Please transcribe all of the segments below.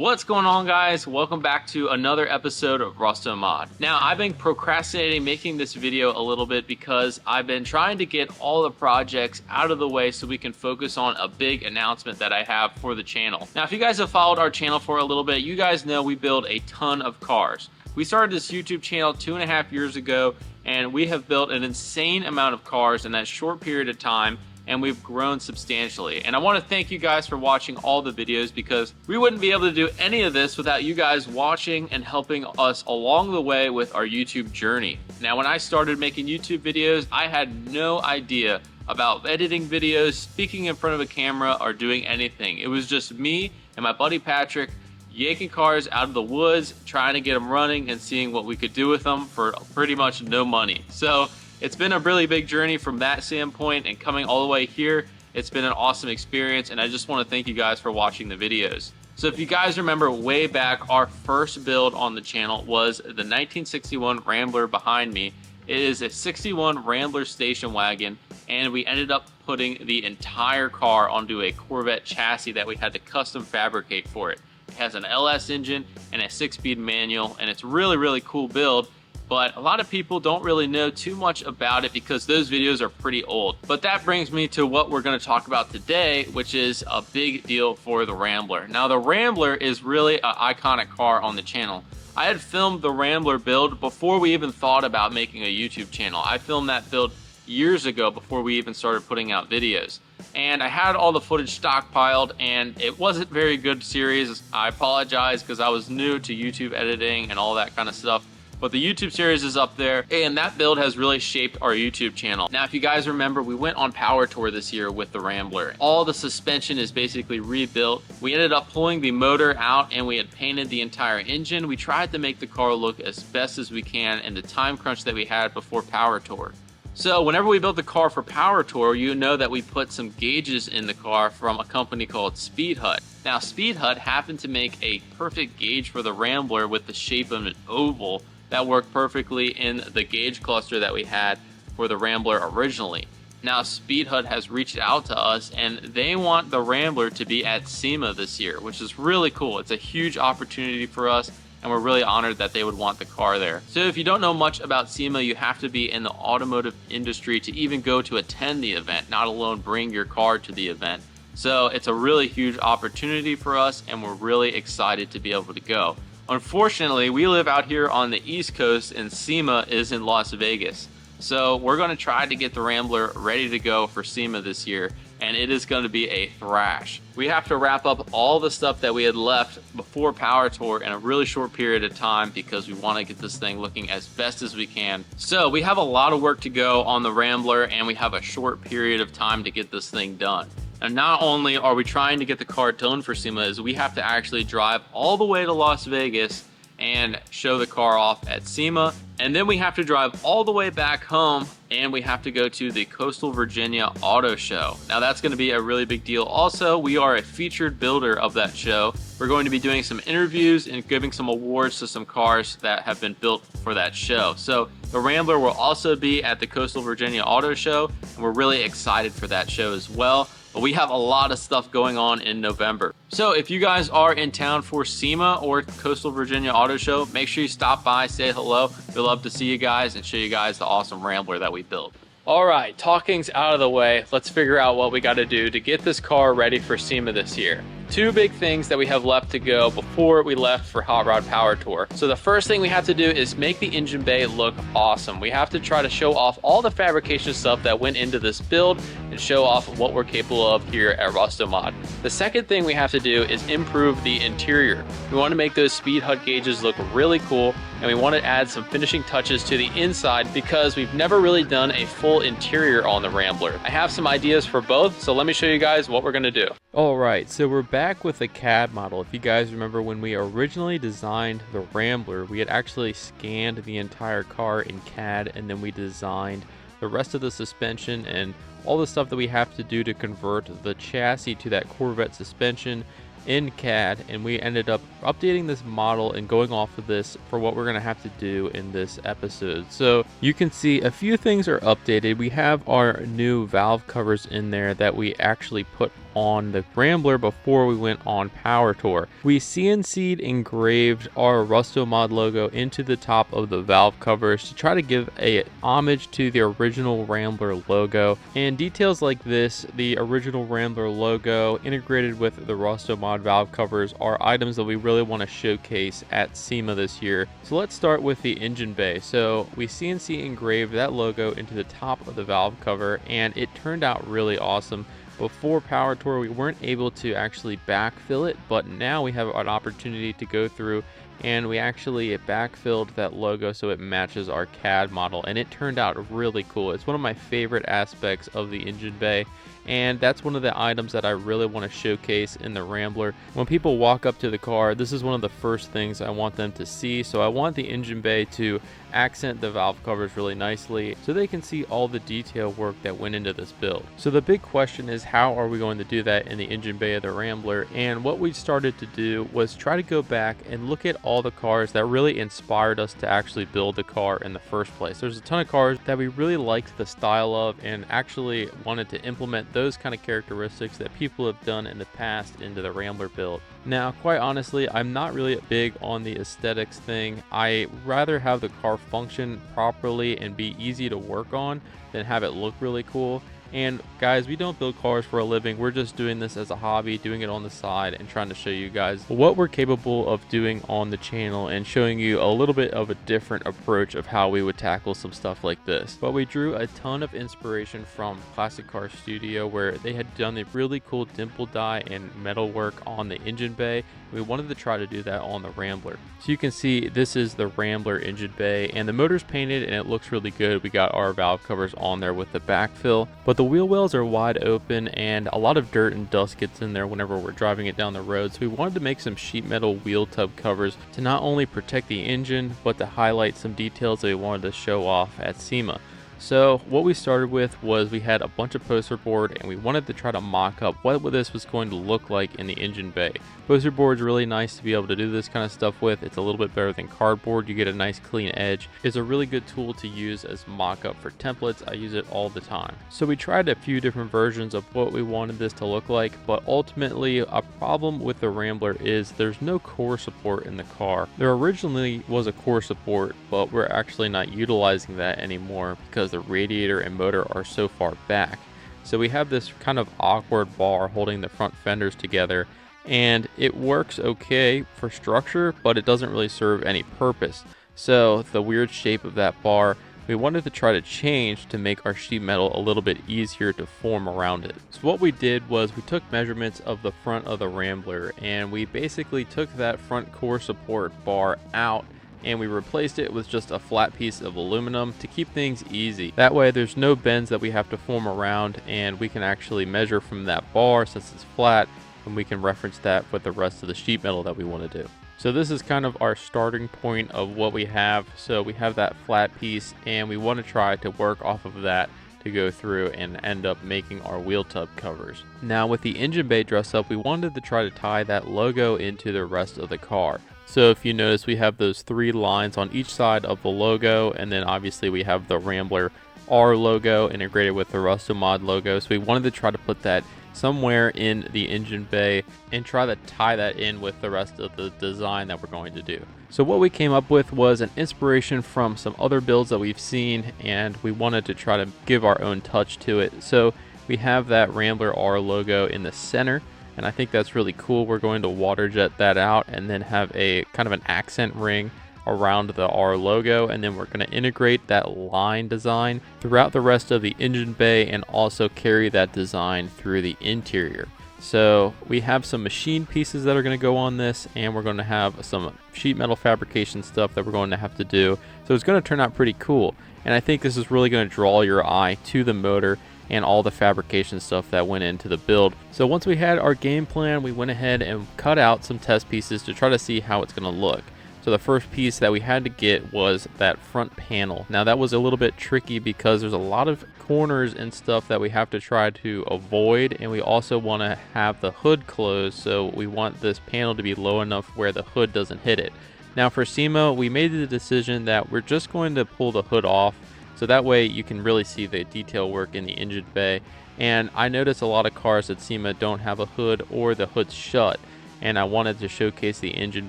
What's going on, guys? Welcome back to another episode of Rusto Mod. Now, I've been procrastinating making this video a little bit because I've been trying to get all the projects out of the way so we can focus on a big announcement that I have for the channel. Now, if you guys have followed our channel for a little bit, you guys know we build a ton of cars. We started this YouTube channel 2.5 years ago, and we have built an insane amount of cars in that short period of time, and we've grown substantially. And I want to thank you guys for watching all the videos, because we wouldn't be able to do any of this without you guys watching and helping us along the way with our YouTube journey. Now, when I started making YouTube videos, I had no idea about editing videos, speaking in front of a camera, or doing anything. It was just me and my buddy Patrick yanking cars out of the woods, trying to get them running and seeing what we could do with them for pretty much no money. So it's been a really big journey from that standpoint, and coming all the way here, it's been an awesome experience, and I just want to thank you guys for watching the videos. So if you guys remember way back, our first build on the channel was the 1961 Rambler behind me. It is a 61 Rambler station wagon, and we ended up putting the entire car onto a Corvette chassis that we had to custom fabricate for it. It has an LS engine and a 6-speed manual, and it's really cool build. But a lot of people don't really know too much about it because those videos are pretty old. But that brings me to what we're going to talk about today, which is a big deal for the Rambler. Now, the Rambler is really an iconic car on the channel. I had filmed the Rambler build before we even thought about making a YouTube channel. I filmed that build years ago before we even started putting out videos. And I had all the footage stockpiled, and it wasn't very good series. I apologize because I was new to YouTube editing and all that kind of stuff. But the YouTube series is up there, and that build has really shaped our YouTube channel. Now, if you guys remember, we went on Power Tour this year with the Rambler. All the suspension is basically rebuilt. We ended up pulling the motor out, and we had painted the entire engine. We tried to make the car look as best as we can in the time crunch that we had before Power Tour. So whenever we built the car for Power Tour, you know that we put some gauges in the car from a company called Speed Hut. Now, Speed Hut happened to make a perfect gauge for the Rambler with the shape of an oval that worked perfectly in the gauge cluster that we had for the Rambler originally. Now, Speed Hut has reached out to us, and they want the Rambler to be at SEMA this year, which is really cool. It's a huge opportunity for us, and we're really honored that they would want the car there. So if you don't know much about SEMA, you have to be in the automotive industry to even go to attend the event, not alone bring your car to the event. So it's a really huge opportunity for us, and we're really excited to be able to go. Unfortunately, we live out here on the East Coast, and SEMA is in Las Vegas. So we're going to try to get the Rambler ready to go for SEMA this year, and it is going to be a thrash. We have to wrap up all the stuff that we had left before Power Tour in a really short period of time because we want to get this thing looking as best as we can. So we have a lot of work to go on the Rambler, and we have a short period of time to get this thing done. And not only are we trying to get the car done for SEMA, is we have to actually drive all the way to Las Vegas and show the car off at SEMA. And then we have to drive all the way back home, and we have to go to the Coastal Virginia Auto Show. Now, that's going to be a really big deal. Also, we are a featured builder of that show. We're going to be doing some interviews and giving some awards to some cars that have been built for that show. So the Rambler will also be at the Coastal Virginia Auto Show, and we're really excited for that show as well. But we have a lot of stuff going on in November. So if you guys are in town for SEMA or Coastal Virginia Auto Show, make sure you stop by, say hello. We'd love to see you guys and show you guys the awesome Rambler that we built. All right, talking's out of the way. Let's figure out what we got to do to get this car ready for SEMA this year. Two big things that we have left to go before we left for Hot Rod Power Tour. So the first thing we have to do is make the engine bay look awesome. We have to try to show off all the fabrication stuff that went into this build and show off what we're capable of here at Rusto Mod. The second thing we have to do is improve the interior. We want to make those Speed Hut gauges look really cool, and we want to add some finishing touches to the inside because we've never really done a full interior on the Rambler. I have some ideas for both, so let me show you guys what we're going to do. Alright, so we're back with the CAD model. If you guys remember, when we originally designed the Rambler, we had actually scanned the entire car in CAD, and then we designed the rest of the suspension and all the stuff that we have to do to convert the chassis to that Corvette suspension in CAD, and we ended up updating this model and going off of this for what we're going to have to do in this episode. So you can see a few things are updated. We have our new valve covers in there that we actually put on the Rambler before we went on Power Tour. We CNC'd engraved our Rustomod logo into the top of the valve covers to try to give a homage to the original Rambler logo. And details like this, the original Rambler logo integrated with the Rustomod valve covers, are items that we really want to showcase at SEMA this year. So let's start with the engine bay. So we CNC engraved that logo into the top of the valve cover, and it turned out really awesome. Before Power Tour, we weren't able to actually backfill it, but now we have an opportunity to go through and we actually backfilled that logo so it matches our CAD model, and it turned out really cool. It's one of my favorite aspects of the engine bay, and that's one of the items that I really want to showcase in the Rambler. When people walk up to the car, this is one of the first things I want them to see. So I want the engine bay to accent the valve covers really nicely so they can see all the detail work that went into this build. So the big question is, how are we going to do that in the engine bay of the Rambler? And what we started to do was try to go back and look at all the cars that really inspired us to actually build the car in the first place. There's a ton of cars that we really liked the style of and actually wanted to implement those kind of characteristics that people have done in the past into the Rambler build. Now, quite honestly, I'm not really big on the aesthetics thing. I rather have the car function properly and be easy to work on than have it look really cool. And guys, we don't build cars for a living. We're just doing this as a hobby, doing it on the side and trying to show you guys what we're capable of doing on the channel and showing you a little bit of a different approach of how we would tackle some stuff like this. But we drew a ton of inspiration from Classic Car Studio, where they had done the really cool dimple die and metal work on the engine bay. We wanted to try to do that on the Rambler. So you can see this is the Rambler engine bay, and the motor's painted and it looks really good. We got our valve covers on there with the backfill, but the wheel wells are wide open and a lot of dirt and dust gets in there whenever we're driving it down the road. So we wanted to make some sheet metal wheel tub covers to not only protect the engine, but to highlight some details that we wanted to show off at SEMA. So what we started with was we had a bunch of poster board and we wanted to try to mock up what this was going to look like in the engine bay. Poster board is really nice to be able to do this kind of stuff with. It's a little bit better than cardboard. You get a nice clean edge. It's a really good tool to use as mock-up for templates. I use it all the time. So we tried a few different versions of what we wanted this to look like, but ultimately a problem with the Rambler is there's no core support in the car. There originally was a core support, but we're actually not utilizing that anymore because the radiator and motor are so far back. So we have this kind of awkward bar holding the front fenders together, and it works okay for structure, but it doesn't really serve any purpose. So the weird shape of that bar, we wanted to try to change to make our sheet metal a little bit easier to form around it. So what we did was we took measurements of the front of the Rambler, and we basically took that front core support bar out and we replaced it with just a flat piece of aluminum to keep things easy. That way there's no bends that we have to form around, and we can actually measure from that bar since it's flat, and we can reference that with the rest of the sheet metal that we want to do. So this is kind of our starting point of what we have. So we have that flat piece and we want to try to work off of that to go through and end up making our wheel tub covers. Now with the engine bay dress up, we wanted to try to tie that logo into the rest of the car. So if you notice, we have those 3 lines on each side of the logo, and then obviously we have the Rambler R logo integrated with the Rustomod logo. So we wanted to try to put that somewhere in the engine bay and try to tie that in with the rest of the design that we're going to do. So what we came up with was an inspiration from some other builds that we've seen, and we wanted to try to give our own touch to it. So we have that Rambler R logo in the center, and I think that's really cool. We're going to water jet that out and then have a kind of an accent ring around the R logo, and then we're going to integrate that line design throughout the rest of the engine bay and also carry that design through the interior. So we have some machine pieces that are going to go on this, and we're going to have some sheet metal fabrication stuff that we're going to have to do. So it's going to turn out pretty cool, and I think this is really going to draw your eye to the motor and all the fabrication stuff that went into the build. So once we had our game plan, we went ahead and cut out some test pieces to try to see how it's going to look. So the first piece that we had to get was that front panel. Now that was a little bit tricky because there's a lot of corners and stuff that we have to try to avoid, and we also want to have the hood closed, so we want this panel to be low enough where the hood doesn't hit it. Now for SEMA, we made the decision that we're just going to pull the hood off, so that way you can really see the detail work in the engine bay. And I noticed a lot of cars at SEMA don't have a hood or the hood's shut, and I wanted to showcase the engine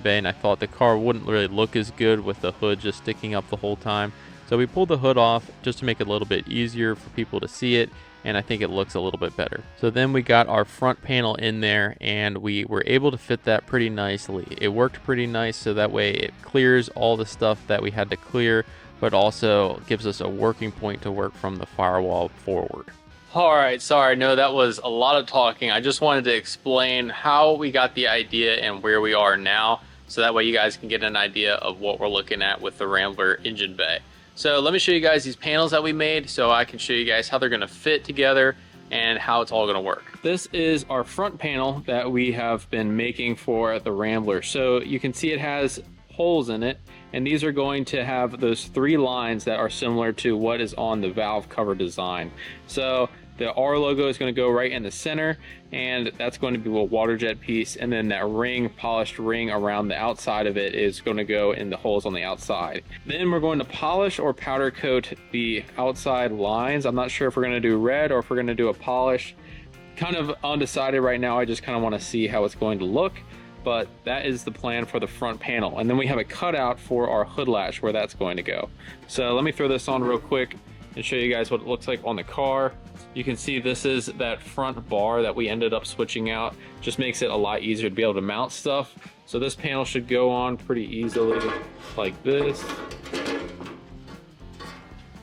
bay, and I thought the car wouldn't really look as good with the hood just sticking up the whole time. So we pulled the hood off just to make it a little bit easier for people to see it, and I think it looks a little bit better. So then we got our front panel in there, and we were able to fit that pretty nicely. It worked pretty nice, so that way it clears all the stuff that we had to clear, but also gives us a working point to work from the firewall forward. All right, sorry, no, that was a lot of talking. I just wanted to explain how we got the idea and where we are now, so that way you guys can get an idea of what we're looking at with the Rambler engine bay. So let me show you guys these panels that we made so I can show you guys how they're gonna fit together and how it's all gonna work. This is our front panel that we have been making for the Rambler. So you can see it has holes in it, and these are going to have those 3 lines that are similar to what is on the valve cover design. So the R logo is going to go right in the center, and that's going to be a water jet piece, and then that ring, polished ring around the outside of it is going to go in the holes on the outside. Then we're going to polish or powder coat the outside lines. I'm not sure if we're going to do red or if we're going to do a polish. Kind of undecided right now. I just kind of want to see how it's going to look, but that is the plan for the front panel. And then we have a cutout for our hood latch where that's going to go. So let me throw this on real quick and show you guys what it looks like on the car. You can see this is that front bar that we ended up switching out. Just makes it a lot easier to be able to mount stuff. So this panel should go on pretty easily like this.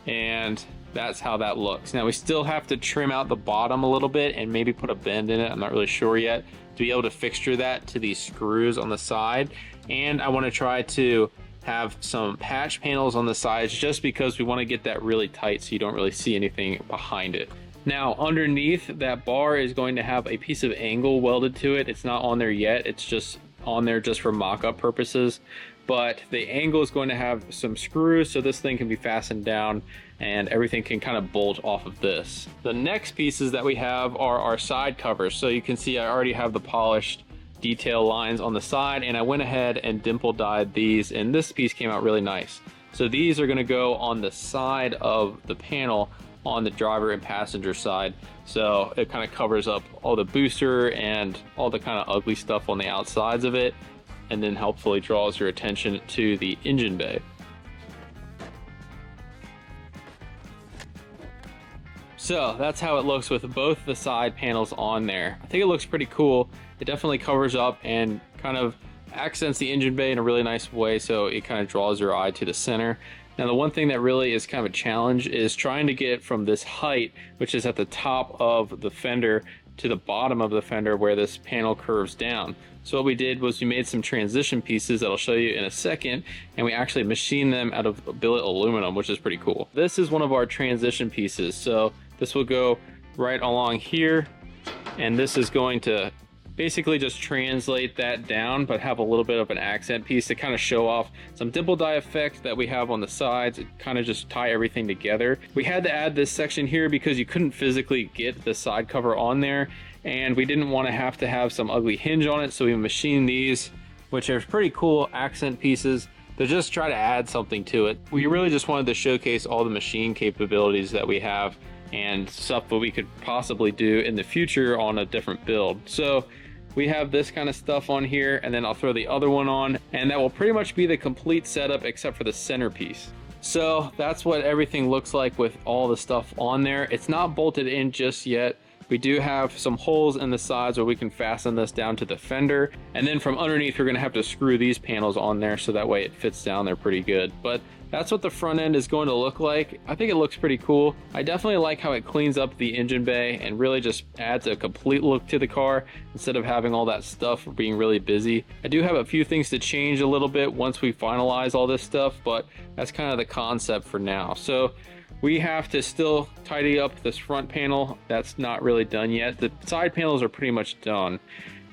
And that's how that looks. Now we still have to trim out the bottom a little bit and maybe put a bend in it. I'm not really sure yet, to be able to fixture that to these screws on the side. And I want to try to have some patch panels on the sides just because we want to get that really tight so you don't really see anything behind it. Now underneath that bar is going to have a piece of angle welded to it. It's not on there yet, it's just on there just for mock-up purposes, but the angle is going to have some screws so this thing can be fastened down and everything can kind of bolt off of this. The next pieces that we have are our side covers. So you can see I already have the polished detail lines on the side, and I went ahead and dimple dyed these, and this piece came out really nice. So these are going to go on the side of the panel on the driver and passenger side, so it kind of covers up all the booster and all the kind of ugly stuff on the outsides of it, and then hopefully draws your attention to the engine bay. So that's how it looks with both the side panels on there. I think it looks pretty cool. It definitely covers up and kind of accents the engine bay in a really nice way, so it kind of draws your eye to the center. Now the one thing that really is kind of a challenge is trying to get from this height, which is at the top of the fender, to the bottom of the fender where this panel curves down. So what we did was we made some transition pieces that I'll show you in a second, and we actually machined them out of billet aluminum, which is pretty cool. This is one of our transition pieces. So this will go right along here, and this is going to basically just translate that down, but have a little bit of an accent piece to kind of show off some dimple die effect that we have on the sides, kind of just tie everything together. We had to add this section here because you couldn't physically get the side cover on there, and we didn't want to have some ugly hinge on it, so we machined these, which are pretty cool accent pieces to just try to add something to it. We really just wanted to showcase all the machine capabilities that we have and stuff that we could possibly do in the future on a different build. So we have this kind of stuff on here, and then I'll throw the other one on, and that will pretty much be the complete setup except for the centerpiece. So that's what everything looks like with all the stuff on there. It's not bolted in just yet. We do have some holes in the sides where we can fasten this down to the fender, and then from underneath we're going to have to screw these panels on there so that way it fits down there pretty good. But that's what the front end is going to look like. I think it looks pretty cool. I definitely like how it cleans up the engine bay and really just adds a complete look to the car instead of having all that stuff being really busy. I do have a few things to change a little bit once we finalize all this stuff, but that's kind of the concept for now. So we have to still tidy up this front panel. That's not really done yet. The side panels are pretty much done.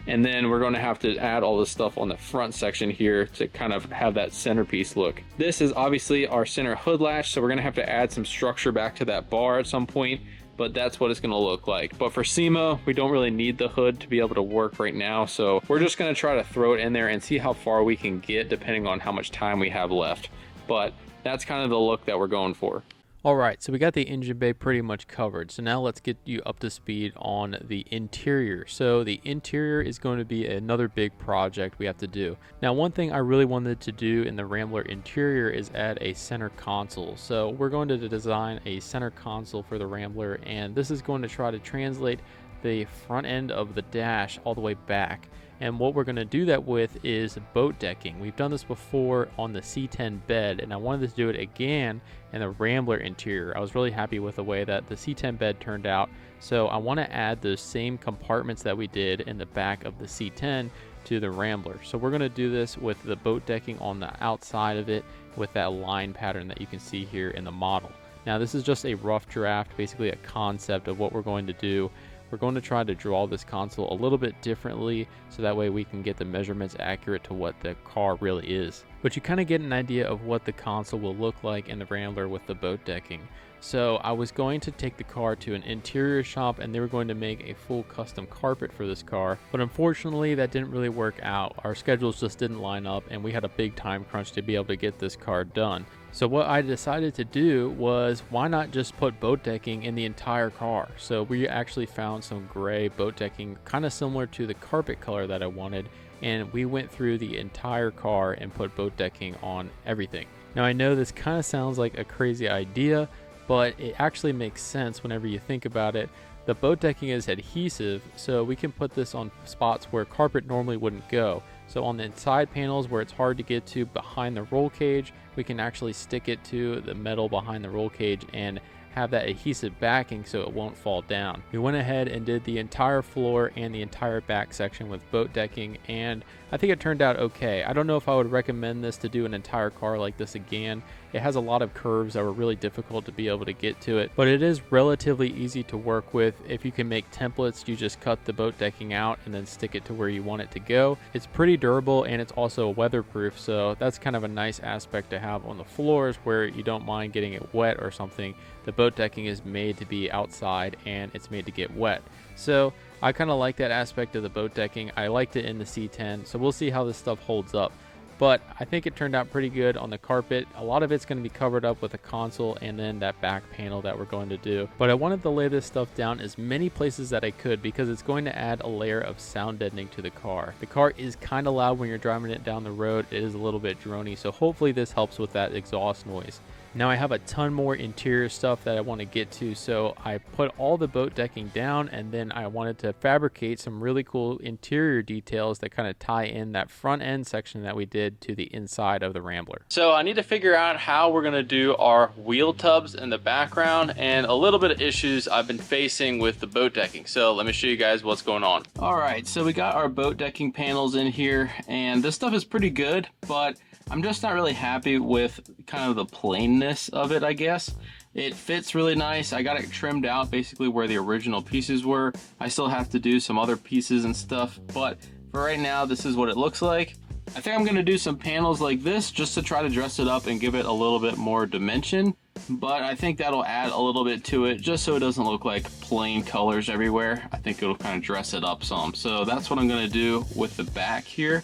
And then we're going to have to add all this stuff on the front section here to kind of have that centerpiece look. This is obviously our center hood latch, so we're going to have to add some structure back to that bar at some point, but that's what it's going to look like. But for SEMA, we don't really need the hood to be able to work right now, so we're just going to try to throw it in there and see how far we can get depending on how much time we have left. But that's kind of the look that we're going for. Alright, so we got the engine bay pretty much covered. So now let's get you up to speed on the interior. So the interior is going to be another big project we have to do. Now one thing I really wanted to do in the Rambler interior is add a center console. So we're going to design a center console for the Rambler, and this is going to try to translate the front end of the dash all the way back. And what we're going to do that with is boat decking. We've done this before on the C10 bed, and I wanted to do it again in the Rambler interior. I was really happy with the way that the C10 bed turned out, so I want to add those same compartments that we did in the back of the C10 to the Rambler. So we're going to do this with the boat decking on the outside of it with that line pattern that you can see here in the model. Now this is just a rough draft, basically a concept of what we're going to do. We're going to try to draw this console a little bit differently so that way we can get the measurements accurate to what the car really is. But you kind of get an idea of what the console will look like in the Rambler with the boat decking. So I was going to take the car to an interior shop and they were going to make a full custom carpet for this car, but unfortunately that didn't really work out. Our schedules just didn't line up and we had a big time crunch to be able to get this car done. So what I decided to do was, why not just put boat decking in the entire car? So we actually found some gray boat decking kind of similar to the carpet color that I wanted, and we went through the entire car and put boat decking on everything. Now I know this kind of sounds like a crazy idea, but it actually makes sense whenever you think about it. The boat decking is adhesive, so we can put this on spots where carpet normally wouldn't go. So on the side panels where it's hard to get to behind the roll cage, we can actually stick it to the metal behind the roll cage and have that adhesive backing so it won't fall down. We went ahead and did the entire floor and the entire back section with boat decking, and I think it turned out okay. I don't know if I would recommend this to do an entire car like this again. It has a lot of curves that were really difficult to be able to get to it, but it is relatively easy to work with. If you can make templates, you just cut the boat decking out and then stick it to where you want it to go. It's pretty durable and it's also weatherproof, so that's kind of a nice aspect to have on the floors where you don't mind getting it wet or something. The boat decking is made to be outside and it's made to get wet. So I kind of like that aspect of the boat decking. I liked it in the C10, so we'll see how this stuff holds up. But I think it turned out pretty good on the carpet. A lot of it's going to be covered up with a console and then that back panel that we're going to do. But I wanted to lay this stuff down as many places that I could because it's going to add a layer of sound deadening to the car. The car is kind of loud when you're driving it down the road. It is a little bit drony, so hopefully this helps with that exhaust noise. Now I have a ton more interior stuff that I want to get to, so I put all the boat decking down and then I wanted to fabricate some really cool interior details that kind of tie in that front end section that we did to the inside of the Rambler. So I need to figure out how we're going to do our wheel tubs in the background and a little bit of issues I've been facing with the boat decking. So let me show you guys what's going on. Alright, so we got our boat decking panels in here and this stuff is pretty good, but I'm just not really happy with kind of the plainness of it, I guess. It fits really nice. I got it trimmed out basically where the original pieces were. I still have to do some other pieces and stuff, but for right now, this is what it looks like. I think I'm gonna do some panels like this just to try to dress it up and give it a little bit more dimension, but I think that'll add a little bit to it just so it doesn't look like plain colors everywhere. I think it'll kind of dress it up some. So that's what I'm gonna do with the back here.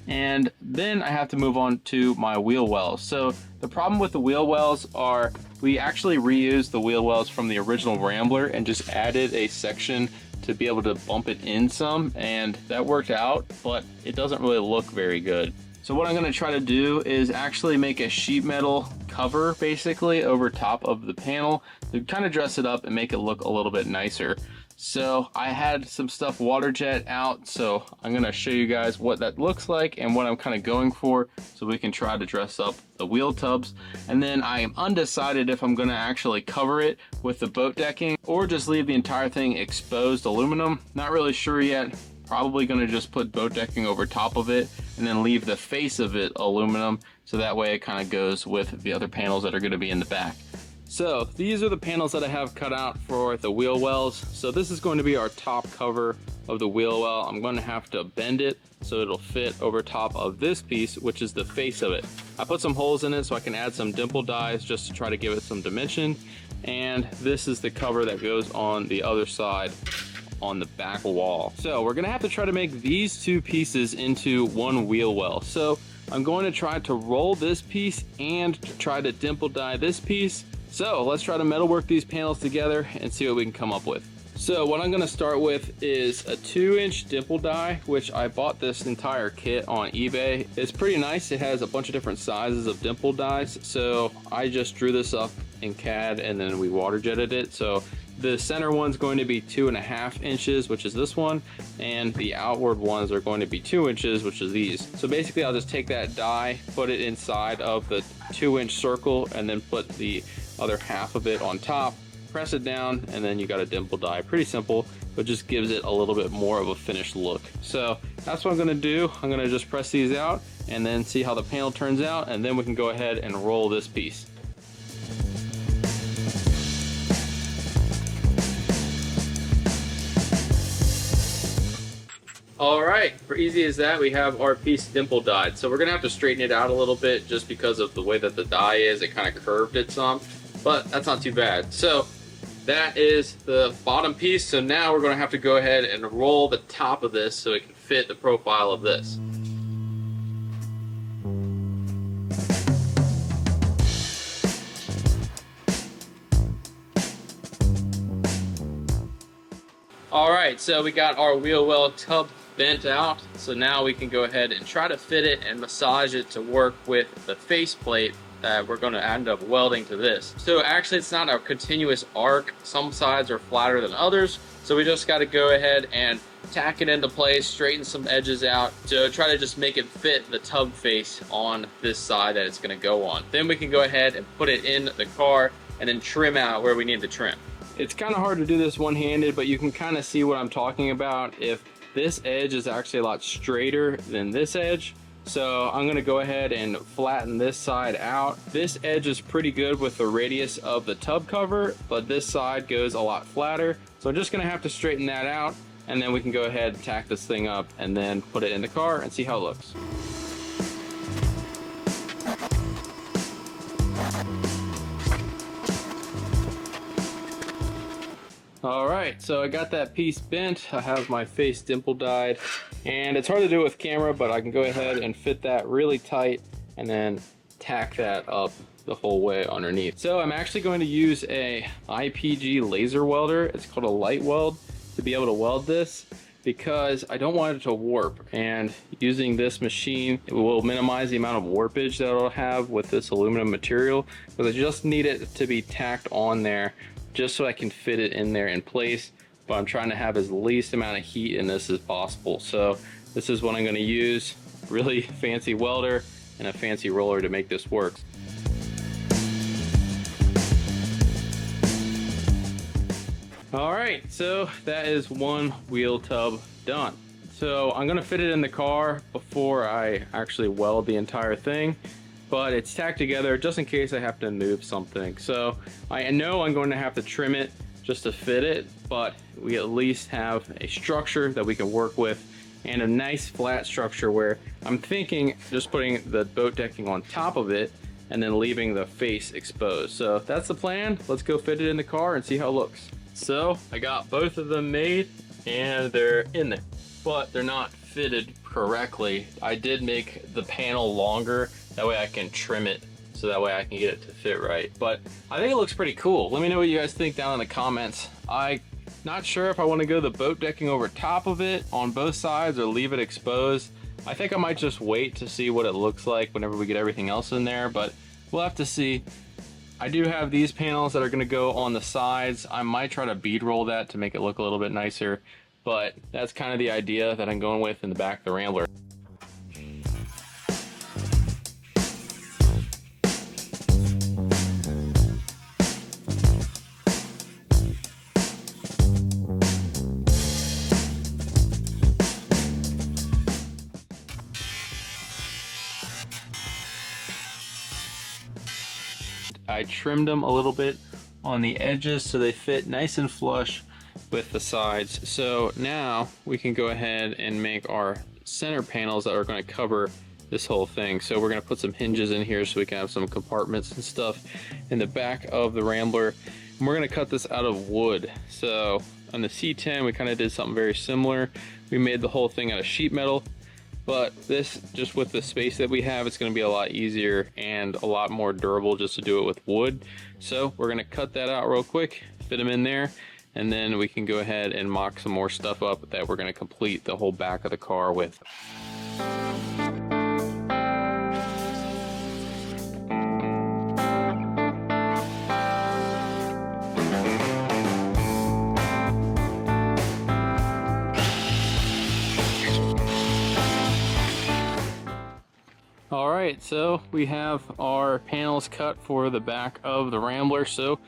And then I have to move on to my wheel wells. So the problem with the wheel wells are we actually reused the wheel wells from the original Rambler and just added a section to be able to bump it in some, and that worked out, but it doesn't really look very good. So what I'm going to try to do is actually make a sheet metal cover basically over top of the panel to kind of dress it up and make it look a little bit nicer. So I had some stuff water jet out, so I'm gonna show you guys what that looks like and what I'm kind of going for so we can try to dress up the wheel tubs. And then I am undecided if I'm gonna actually cover it with the boat decking or just leave the entire thing exposed aluminum. Not really sure yet. Probably gonna just put boat decking over top of it and then leave the face of it aluminum so that way it kind of goes with the other panels that are gonna be in the back. So these are the panels that I have cut out for the wheel wells. So this is going to be our top cover of the wheel well. I'm going to have to bend it so it'll fit over top of this piece, which is the face of it. I put some holes in it so I can add some dimple dies just to try to give it some dimension. And this is the cover that goes on the other side on the back wall. So we're gonna have to try to make these two pieces into one wheel well. So I'm going to try to roll this piece and try to dimple die this piece So let's try to metalwork these panels together and see what we can come up with. So what I'm gonna start with is a 2-inch dimple die, which I bought this entire kit on eBay. It's pretty nice. It has a bunch of different sizes of dimple dies. So I just drew this up in CAD and then we water jetted it. So the center one's going to be 2.5 inches, which is this one, and the outward ones are going to be 2 inches, which is these. So basically I'll just take that die, put it inside of the 2-inch circle, and then put the other half of it on top, press it down, and then you got a dimple die. Pretty simple, but just gives it a little bit more of a finished look. So that's what I'm gonna do. I'm gonna just press these out and then see how the panel turns out, and then we can go ahead and roll this piece. All right, for easy as that, we have our piece dimple dyed. So we're gonna have to straighten it out a little bit just because of the way that the die is. It kind of curved it some, but that's not too bad. So that is the bottom piece. So now we're gonna have to go ahead and roll the top of this so it can fit the profile of this. All right, so we got our wheel well tub bent out. So now we can go ahead and try to fit it and massage it to work with the faceplate that we're gonna end up welding to this. So actually it's not a continuous arc. Some sides are flatter than others. So we just gotta go ahead and tack it into place, straighten some edges out to try to just make it fit the tub face on this side that it's gonna go on. Then we can go ahead and put it in the car and then trim out where we need to trim. It's kind of hard to do this one-handed, but you can kind of see what I'm talking about. If this edge is actually a lot straighter than this edge, so I'm gonna go ahead and flatten this side out. This edge is pretty good with the radius of the tub cover, but this side goes a lot flatter. So I'm just gonna have to straighten that out, and then we can go ahead and tack this thing up and then put it in the car and see how it looks. All right, so I got that piece bent. I have my face dimple dyed, and it's hard to do with camera, but I can go ahead and fit that really tight and then tack that up the whole way underneath. So I'm actually going to use a IPG laser welder. It's called a light weld to be able to weld this, because I don't want it to warp, and using this machine, it will minimize the amount of warpage that it'll have with this aluminum material, because I just need it to be tacked on there just so I can fit it in there in place, but I'm trying to have as least amount of heat in this as possible. So this is what I'm gonna use, really fancy welder and a fancy roller to make this work. All right, so that is one wheel tub done. So I'm gonna fit it in the car before I actually weld the entire thing, but it's tacked together just in case I have to move something. So I know I'm going to have to trim it just to fit it, but we at least have a structure that we can work with and a nice flat structure where I'm thinking just putting the boat decking on top of it and then leaving the face exposed. So that's the plan. Let's go fit it in the car and see how it looks. So I got both of them made and they're in there, but they're not fitted correctly. I did make the panel longer, that way I can trim it so that way I can get it to fit right. But I think it looks pretty cool. Let me know what you guys think down in the comments. I'm not sure if I want to go the boat decking over top of it on both sides or leave it exposed. I think I might just wait to see what it looks like whenever we get everything else in there, but we'll have to see. I do have these panels that are going to go on the sides. I might try to bead roll that to make it look a little bit nicer, but that's kind of the idea that I'm going with in the back of the Rambler. I trimmed them a little bit on the edges so they fit nice and flush with the sides. So now we can go ahead and make our center panels that are going to cover this whole thing. So we're going to put some hinges in here so we can have some compartments and stuff in the back of the Rambler. And we're going to cut this out of wood. So on the C10 we kind of did something very similar. We made the whole thing out of sheet metal, but this, just with the space that we have, it's going to be a lot easier and a lot more durable just to do it with wood. So we're going to cut that out real quick, fit them in there, and then we can go ahead and mock some more stuff up that we're going to complete the whole back of the car with. All right, so we have our panels cut for the back of the Rambler. So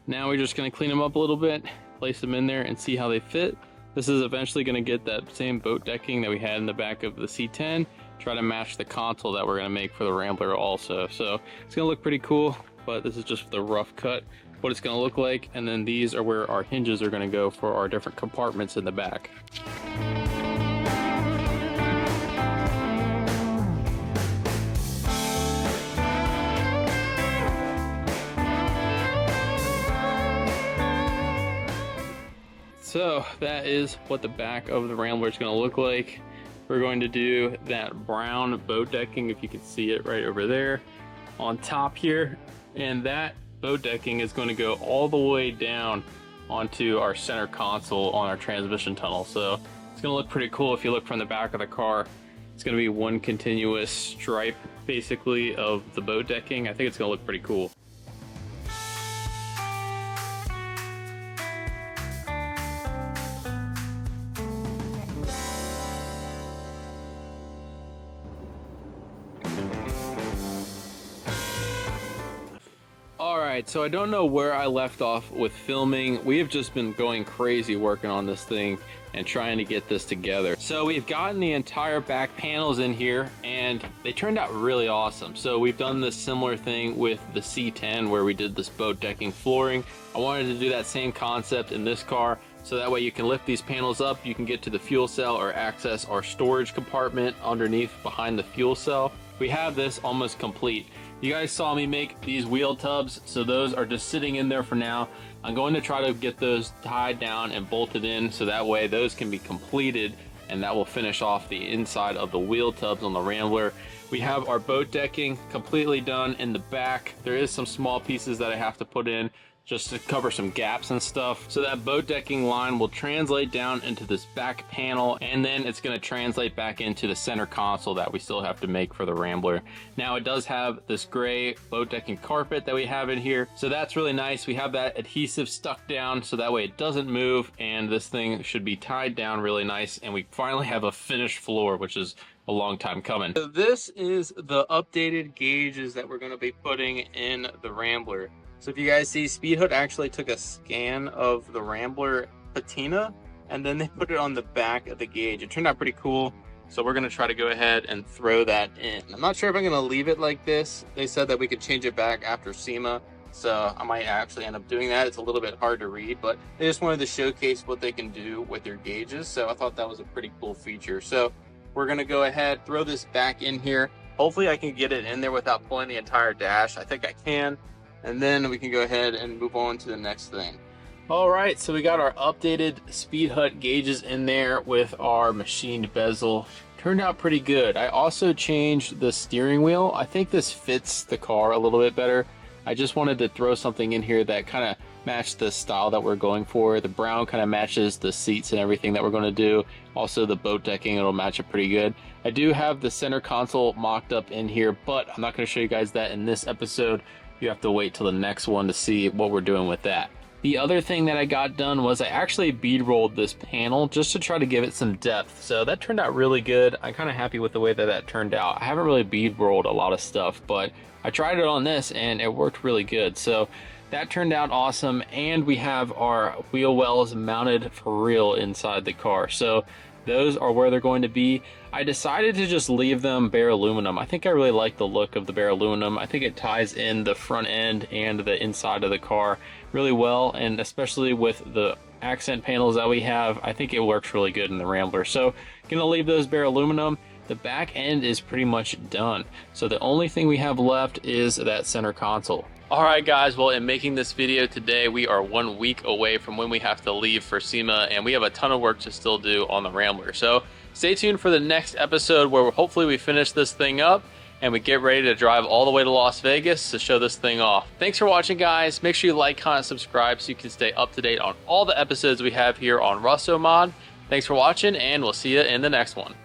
now we're just going to clean them up a little bit, place them in there and see how they fit. This is eventually going to get that same boat decking that we had in the back of the C10, try to match the console that we're going to make for the Rambler also. So it's going to look pretty cool, but this is just the rough cut, what it's going to look like. And then these are where our hinges are going to go for our different compartments in the back. So that is what the back of the Rambler is going to look like. We're going to do that brown boat decking, if you can see it right over there on top here. And that boat decking is going to go all the way down onto our center console on our transmission tunnel. So it's going to look pretty cool if you look from the back of the car. It's going to be one continuous stripe basically of the boat decking. I think it's going to look pretty cool. Alright, so I don't know where I left off with filming. We have just been going crazy working on this thing and trying to get this together. So we've gotten the entire back panels in here and they turned out really awesome. So we've done this similar thing with the C10 where we did this boat decking flooring. I wanted to do that same concept in this car, so that way you can lift these panels up, you can get to the fuel cell or access our storage compartment underneath behind the fuel cell. We have this almost complete. You guys saw me make these wheel tubs, so those are just sitting in there for now. I'm going to try to get those tied down and bolted in so that way those can be completed, and that will finish off the inside of the wheel tubs on the Rambler. We have our boat decking completely done in the back. There is some small pieces that I have to put in just to cover some gaps and stuff. So that boat decking line will translate down into this back panel, and then it's going to translate back into the center console that we still have to make for the Rambler. Now it does have this gray boat decking carpet that we have in here, so that's really nice. We have that adhesive stuck down so that way it doesn't move, and this thing should be tied down really nice, and we finally have a finished floor, which is a long time coming. So this is the updated gauges that we're going to be putting in the Rambler. So if you guys see, Speedhook actually took a scan of the Rambler patina and then they put it on the back of the gauge. It turned out pretty cool. So we're going to try to go ahead and throw that in. I'm not sure if I'm going to leave it like this. They said that we could change it back after SEMA. So I might actually end up doing that. It's a little bit hard to read, but they just wanted to showcase what they can do with their gauges. So I thought that was a pretty cool feature. So we're going to go ahead, throw this back in here. Hopefully I can get it in there without pulling the entire dash. I think I can. And then we can go ahead and move on to the next thing. All right, so we got our updated Speedhook gauges in there with our machined bezel. Turned out pretty good. I also changed the steering wheel. I think this fits the car a little bit better. I just wanted to throw something in here that kind of matched the style that we're going for. The brown kind of matches the seats and everything that we're going to do. Also the boat decking, it'll match it pretty good. I do have the center console mocked up in here, but I'm not going to show you guys that in this episode. You have to wait till the next one to see what we're doing with that. The other thing that I got done was I actually bead rolled this panel just to try to give it some depth. So that turned out really good. I'm kind of happy with the way that that turned out. I haven't really bead rolled a lot of stuff, but I tried it on this and it worked really good. So that turned out awesome. And we have our wheel wells mounted for real inside the car. So those are where they're going to be. I decided to just leave them bare aluminum. I think I really like the look of the bare aluminum. I think it ties in the front end and the inside of the car really well, and especially with the accent panels that we have, I think it works really good in the Rambler. So gonna leave those bare aluminum. The back end is pretty much done. So the only thing we have left is that center console. Alright guys, well, in making this video today, we are 1 week away from when we have to leave for SEMA, and we have a ton of work to still do on the Rambler. So stay tuned for the next episode where hopefully we finish this thing up and we get ready to drive all the way to Las Vegas to show this thing off. Thanks for watching, guys. Make sure you like, comment, subscribe so you can stay up to date on all the episodes we have here on Rusto Mod. Thanks for watching, and we'll see you in the next one.